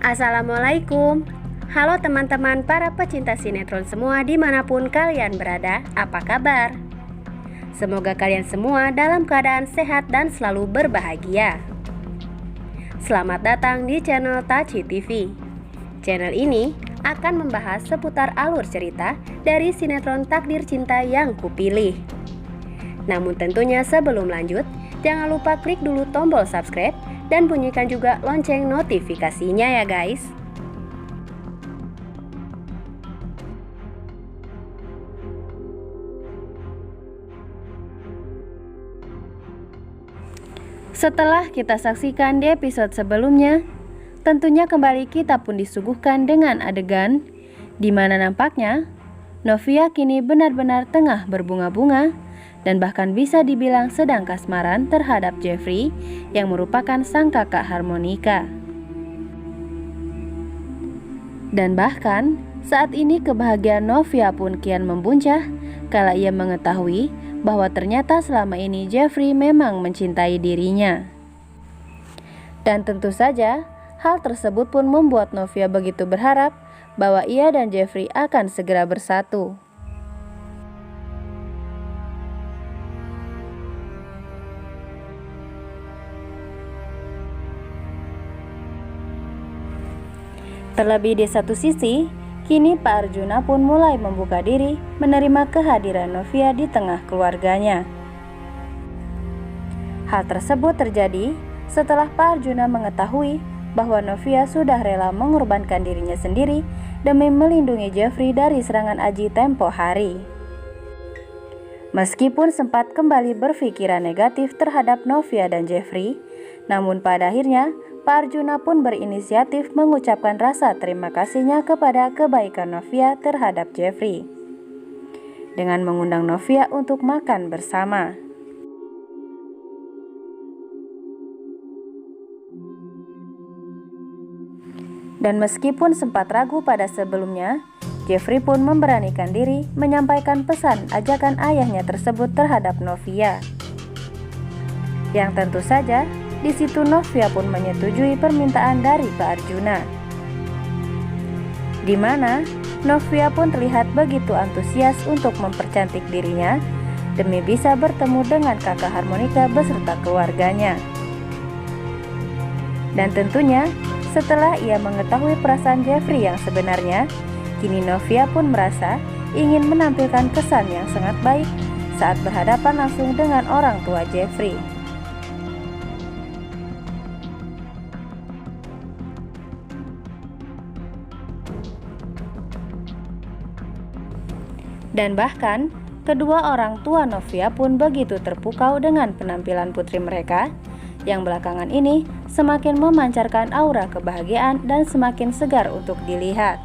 Assalamualaikum. Halo teman-teman para pecinta sinetron semua dimanapun kalian berada, apa kabar? Semoga kalian semua dalam keadaan sehat dan selalu berbahagia. Selamat datang di channel Taci TV. Channel ini akan membahas seputar alur cerita dari sinetron Takdir Cinta yang kupilih. Namun tentunya sebelum lanjut, jangan lupa klik dulu tombol subscribe dan bunyikan juga lonceng notifikasinya ya guys. Setelah kita saksikan di episode sebelumnya, tentunya kembali kita pun disuguhkan dengan adegan di mana nampaknya Novia kini benar-benar tengah berbunga-bunga dan bahkan bisa dibilang sedang kasmaran terhadap Jeffrey yang merupakan sang kakak harmonika. Dan bahkan saat ini kebahagiaan Novia pun kian membuncah kala ia mengetahui bahwa ternyata selama ini Jeffrey memang mencintai dirinya. Dan tentu saja hal tersebut pun membuat Novia begitu berharap bahwa ia dan Jeffrey akan segera bersatu. Terlebih di satu sisi, kini Pak Arjuna pun mulai membuka diri menerima kehadiran Novia di tengah keluarganya. Hal tersebut terjadi setelah Pak Arjuna mengetahui bahwa Novia sudah rela mengorbankan dirinya sendiri demi melindungi Jeffrey dari serangan Aji tempo hari. Meskipun sempat kembali berpikiran negatif terhadap Novia dan Jeffrey, namun pada akhirnya Pak Arjuna pun berinisiatif mengucapkan rasa terima kasihnya kepada kebaikan Novia terhadap Jeffrey dengan mengundang Novia untuk makan bersama. Dan meskipun sempat ragu pada sebelumnya, Jeffrey pun memberanikan diri menyampaikan pesan ajakan ayahnya tersebut terhadap Novia. Yang tentu saja di situ Novia pun menyetujui permintaan dari Pak Arjuna. Di mana Novia pun terlihat begitu antusias untuk mempercantik dirinya demi bisa bertemu dengan kakak harmonika beserta keluarganya. Dan tentunya setelah ia mengetahui perasaan Jeffrey yang sebenarnya, kini Novia pun merasa ingin menampilkan kesan yang sangat baik saat berhadapan langsung dengan orang tua Jeffrey. Dan bahkan, kedua orang tua Novia pun begitu terpukau dengan penampilan putri mereka yang belakangan ini semakin memancarkan aura kebahagiaan dan semakin segar untuk dilihat.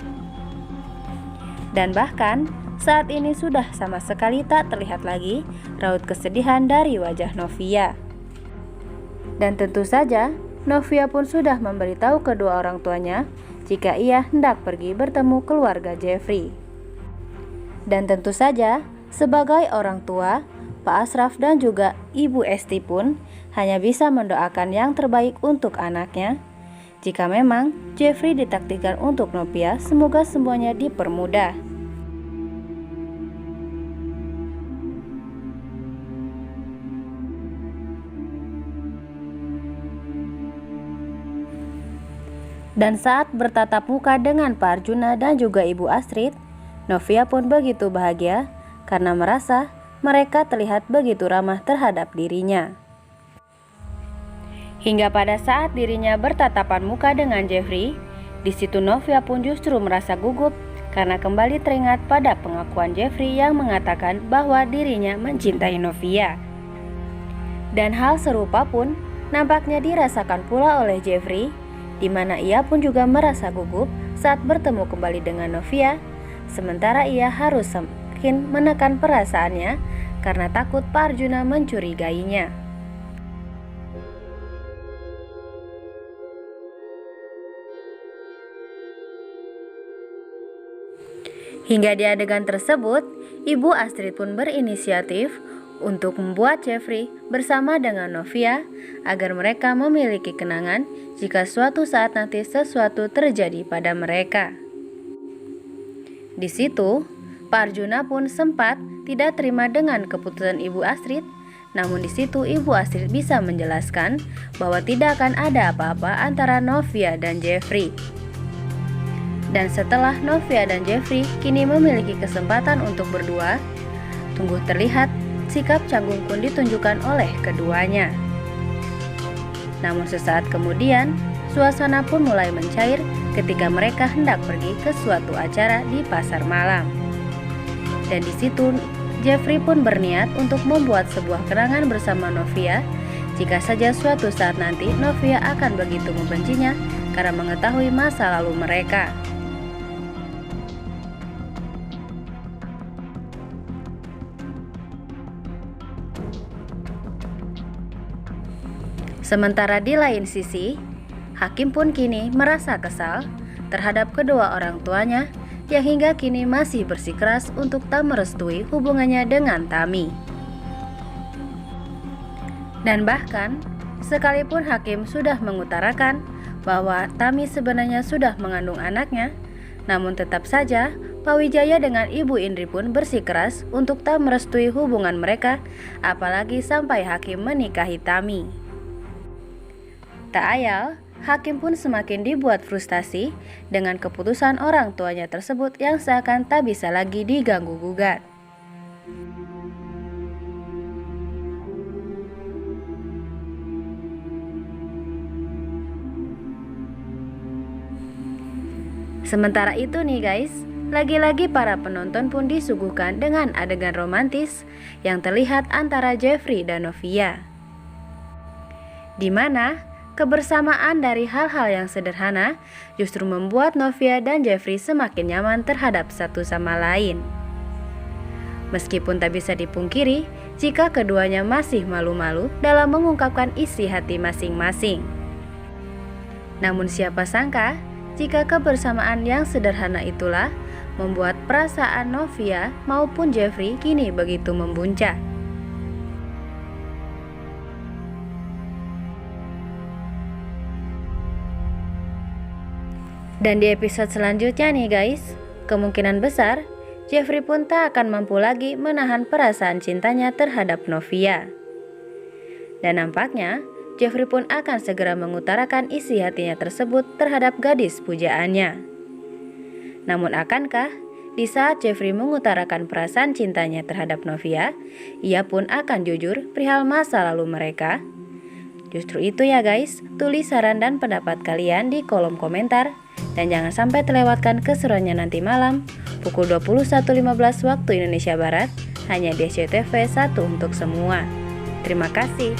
Dan bahkan, saat ini sudah sama sekali tak terlihat lagi raut kesedihan dari wajah Novia. Dan tentu saja, Novia pun sudah memberitahu kedua orang tuanya jika ia hendak pergi bertemu keluarga Jeffrey. Dan tentu saja, sebagai orang tua, Pak Asraf dan juga Ibu Esti pun hanya bisa mendoakan yang terbaik untuk anaknya. Jika memang Jeffrey ditakdirkan untuk Novia, semoga semuanya dipermudah. Dan saat bertatap muka dengan Pak Arjuna dan juga Ibu Astrid, Novia pun begitu bahagia karena merasa mereka terlihat begitu ramah terhadap dirinya. Hingga pada saat dirinya bertatapan muka dengan Jeffrey, di situ Novia pun justru merasa gugup karena kembali teringat pada pengakuan Jeffrey yang mengatakan bahwa dirinya mencintai Novia. Dan hal serupa pun nampaknya dirasakan pula oleh Jeffrey, di mana ia pun juga merasa gugup saat bertemu kembali dengan Novia. Sementara ia harus semakin menekan perasaannya karena takut Pak Arjuna mencurigainya. Hingga di adegan tersebut, Ibu Astrid pun berinisiatif untuk membuat Jeffrey bersama dengan Novia agar mereka memiliki kenangan jika suatu saat nanti sesuatu terjadi pada mereka. Di situ, Pak Arjuna pun sempat tidak terima dengan keputusan Ibu Astrid. Namun di situ Ibu Astrid bisa menjelaskan bahwa tidak akan ada apa-apa antara Novia dan Jeffrey. Dan setelah Novia dan Jeffrey kini memiliki kesempatan untuk berdua, tunggu terlihat sikap canggung pun ditunjukkan oleh keduanya. Namun sesaat kemudian, suasana pun mulai mencair ketika mereka hendak pergi ke suatu acara di pasar malam. Dan di situ Jeffrey pun berniat untuk membuat sebuah kenangan bersama Novia jika saja suatu saat nanti Novia akan begitu membencinya karena mengetahui masa lalu mereka. Sementara di lain sisi, Hakim pun kini merasa kesal terhadap kedua orang tuanya yang hingga kini masih bersikeras untuk tak merestui hubungannya dengan Tami. Dan bahkan, sekalipun Hakim sudah mengutarakan bahwa Tami sebenarnya sudah mengandung anaknya, namun tetap saja Pak Wijaya dengan Ibu Indri pun bersikeras untuk tak merestui hubungan mereka, apalagi sampai Hakim menikahi Tami. Tak ayal, Hakim pun semakin dibuat frustasi dengan keputusan orang tuanya tersebut yang seakan tak bisa lagi diganggu-gugat. Sementara itu nih guys, lagi-lagi para penonton pun disuguhkan dengan adegan romantis yang terlihat antara Jeffrey dan Novia, di mana kebersamaan dari hal-hal yang sederhana justru membuat Novia dan Jeffrey semakin nyaman terhadap satu sama lain. Meskipun tak bisa dipungkiri jika keduanya masih malu-malu dalam mengungkapkan isi hati masing-masing. Namun siapa sangka jika kebersamaan yang sederhana itulah membuat perasaan Novia maupun Jeffrey kini begitu membuncah. Dan di episode selanjutnya nih guys, kemungkinan besar Jeffrey pun tak akan mampu lagi menahan perasaan cintanya terhadap Novia. Dan nampaknya Jeffrey pun akan segera mengutarakan isi hatinya tersebut terhadap gadis pujaannya. Namun akankah di saat Jeffrey mengutarakan perasaan cintanya terhadap Novia, ia pun akan jujur perihal masa lalu mereka? Justru itu ya guys, tulis saran dan pendapat kalian di kolom komentar. Dan jangan sampai terlewatkan keseruannya nanti malam pukul 21.15 waktu Indonesia Barat hanya di SCTV 1 untuk semua. Terima kasih.